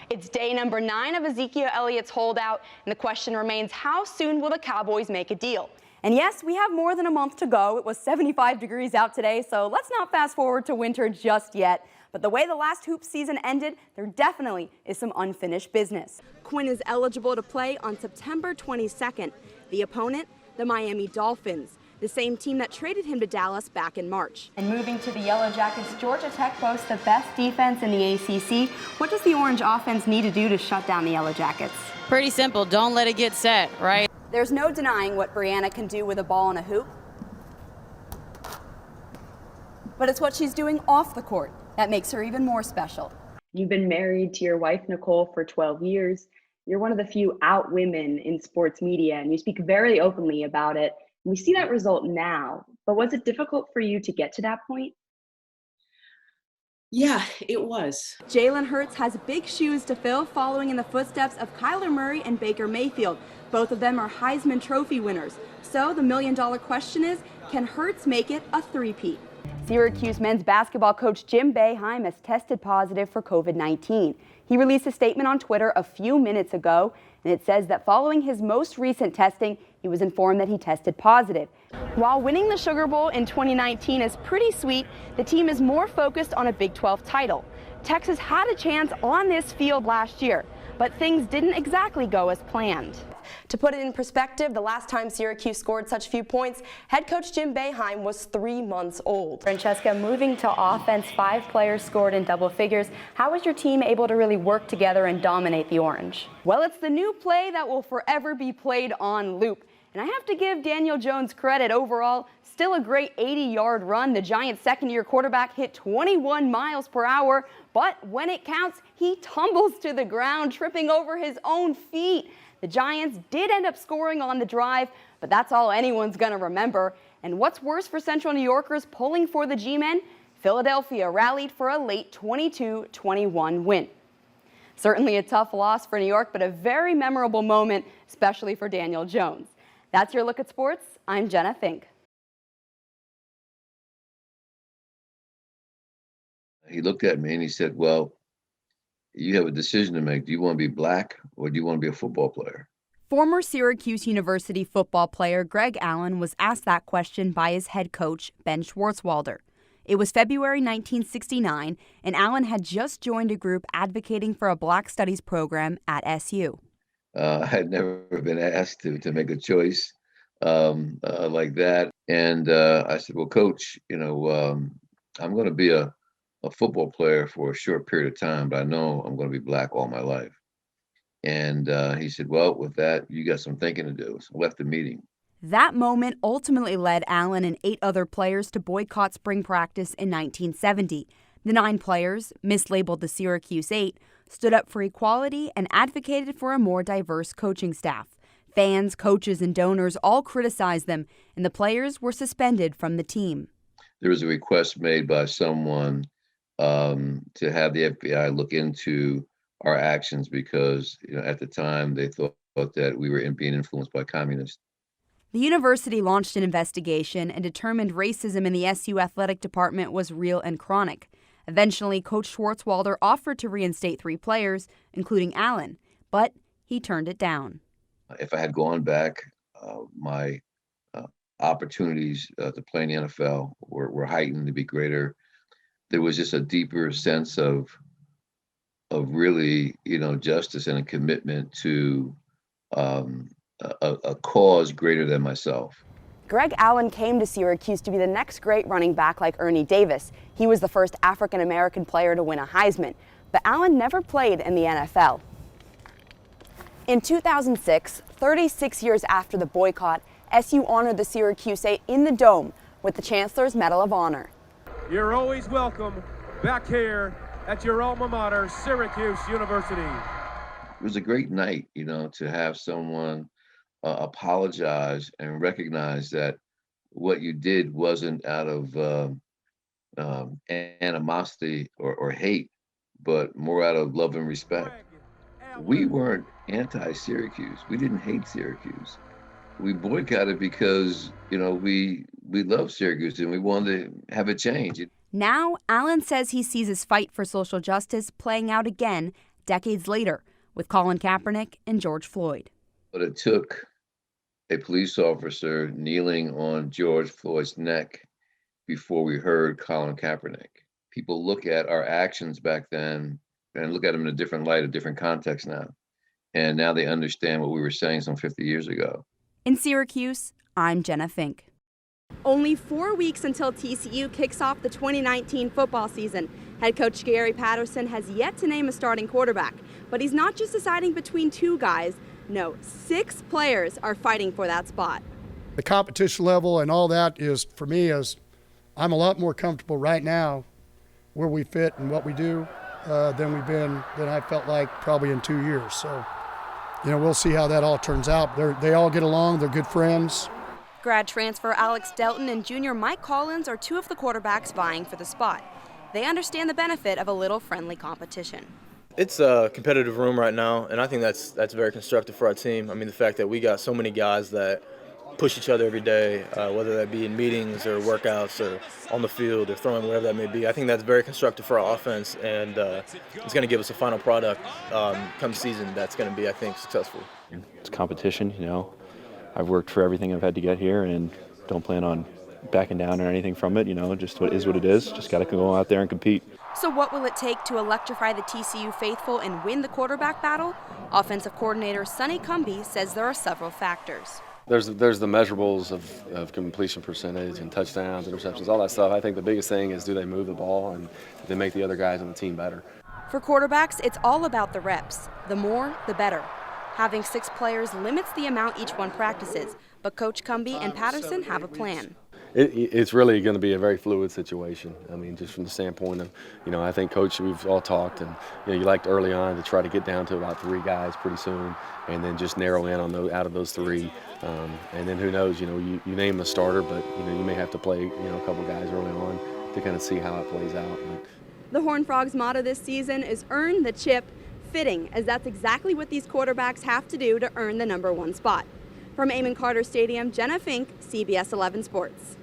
It's day number 9 of Ezekiel Elliott's holdout, and the question remains, how soon will the Cowboys make a deal? And yes, we have more than a month to go. It was 75 degrees out today, so let's not fast forward to winter just yet. But the way the last hoop season ended, there definitely is some unfinished business. Quinn is eligible to play on September 22nd. The opponent, the Miami Dolphins, the same team that traded him to Dallas back in March. And moving to the Yellow Jackets, Georgia Tech boasts the best defense in the ACC. What does the Orange offense need to do to shut down the Yellow Jackets? Pretty simple. Don't let it get set, right? There's no denying what Brianna can do with a ball and a hoop. But it's what she's doing off the court that makes her even more special. You've been married to your wife, Nicole, for 12 years. You're one of the few out women in sports media, and you speak very openly about it. We see that result now, but was it difficult for you to get to that point? Yeah, it was. Jalen Hurts has big shoes to fill, following in the footsteps of Kyler Murray and Baker Mayfield. Both of them are Heisman Trophy winners. So the million-dollar question is, can Hurts make it a three-peat? Syracuse men's basketball coach Jim Boeheim has tested positive for COVID-19. He released a statement on Twitter a few minutes ago, and it says that following his most recent testing, he was informed that he tested positive. While winning the Sugar Bowl in 2019 is pretty sweet, the team is more focused on a Big 12 title. Texas had a chance on this field last year, but things didn't exactly go as planned. To put it in perspective, the last time Syracuse scored such few points, head coach Jim Boeheim was 3 months old. Francesca, moving to offense, 5 players scored in double figures. How was your team able to really work together and dominate the Orange? Well, it's the new play that will forever be played on loop. And I have to give Daniel Jones credit. Overall, still a great 80-yard run. The Giants' second-year quarterback hit 21 miles per hour, but when it counts, he tumbles to the ground, tripping over his own feet. The Giants did end up scoring on the drive, but that's all anyone's going to remember. And what's worse for Central New Yorkers pulling for the G-men? Philadelphia rallied for a late 22-21 win. Certainly a tough loss for New York, but a very memorable moment, especially for Daniel Jones. That's your look at sports. I'm Jenna Fink. He looked at me and he said, well, you have a decision to make. Do you want to be black or do you want to be a football player? Former Syracuse University football player Greg Allen was asked that question by his head coach, Ben Schwartzwalder. It was February 1969, and Allen had just joined a group advocating for a Black Studies program at SU. I had never been asked to make a choice like that. And I said, well, coach, I'm going to be a football player for a short period of time, but I know I'm going to be black all my life. And he said, well, with that, you got some thinking to do. So I left the meeting. That moment ultimately led Allen and 8 other players to boycott spring practice in 1970. The 9 players, mislabeled the Syracuse 8, stood up for equality and advocated for a more diverse coaching staff. Fans, coaches, and donors all criticized them, and the players were suspended from the team. There was a request made by someone to have the FBI look into our actions because, at the time they thought that we were being influenced by communists. The university launched an investigation and determined racism in the SU athletic department was real and chronic. Eventually, Coach Schwartzwalder offered to reinstate 3 players, including Allen, but he turned it down. If I had gone back, my opportunities to play in the NFL were heightened to be greater. There was just a deeper sense of really, justice and a commitment to a cause greater than myself. Greg Allen came to Syracuse to be the next great running back like Ernie Davis. He was the first African-American player to win a Heisman, but Allen never played in the NFL. In 2006, 36 years after the boycott, SU honored the Syracuse 8 in the Dome with the Chancellor's Medal of Honor. You're always welcome back here at your alma mater, Syracuse University. It was a great night, to have someone apologize and recognize that what you did wasn't out of animosity or hate, but more out of love and respect. We weren't anti-Syracuse. We didn't hate Syracuse. We boycotted because, we love Syracuse and we wanted to have a change. Now, Allen says he sees his fight for social justice playing out again decades later with Colin Kaepernick and George Floyd. But it took a police officer kneeling on George Floyd's neck before we heard Colin Kaepernick. People look at our actions back then and look at them in a different light, a different context now. And now they understand what we were saying some 50 years ago. In Syracuse, I'm Jenna Fink. Only 4 weeks until TCU kicks off the 2019 football season. Head coach Gary Patterson has yet to name a starting quarterback, but he's not just deciding between two guys. No, 6 players are fighting for that spot. The competition level and all that is, for me, I'm a lot more comfortable right now where we fit and what we do than I felt like probably in 2 years. So, we'll see how that all turns out. They all get along. They're good friends. Grad transfer Alex Delton and junior Mike Collins are 2 of the quarterbacks vying for the spot. They understand the benefit of a little friendly competition. It's a competitive room right now, and I think that's very constructive for our team. I mean, the fact that we got so many guys that push each other every day, whether that be in meetings or workouts or on the field or throwing, whatever that may be. I think that's very constructive for our offense, and it's going to give us a final product come season that's going to be, I think, successful. It's competition, I've worked for everything I've had to get here and don't plan on backing down or anything from it, just what is what it is. Just got to go out there and compete. So what will it take to electrify the TCU faithful and win the quarterback battle? Offensive coordinator Sonny Cumbie says there are several factors. There's the measurables of completion percentage and touchdowns, interceptions, all that stuff. I think the biggest thing is, do they move the ball and do they make the other guys on the team better? For quarterbacks, it's all about the reps. The more, the better. Having 6 players limits the amount each one practices, but Coach Cumbie and Patterson have a plan. It's really going to be a very fluid situation. I mean, just from the standpoint of, I think Coach, we've all talked, and you liked early on to try to get down to about 3 guys pretty soon, and then just narrow in on out of those 3, and then who knows? You name a starter, but you may have to play a couple guys early on to kind of see how it plays out. The Horned Frogs' motto this season is "Earn the chip." Fitting, as that's exactly what these quarterbacks have to do to earn the #1 spot. From Amon Carter Stadium, Jenna Fink, CBS 11 Sports.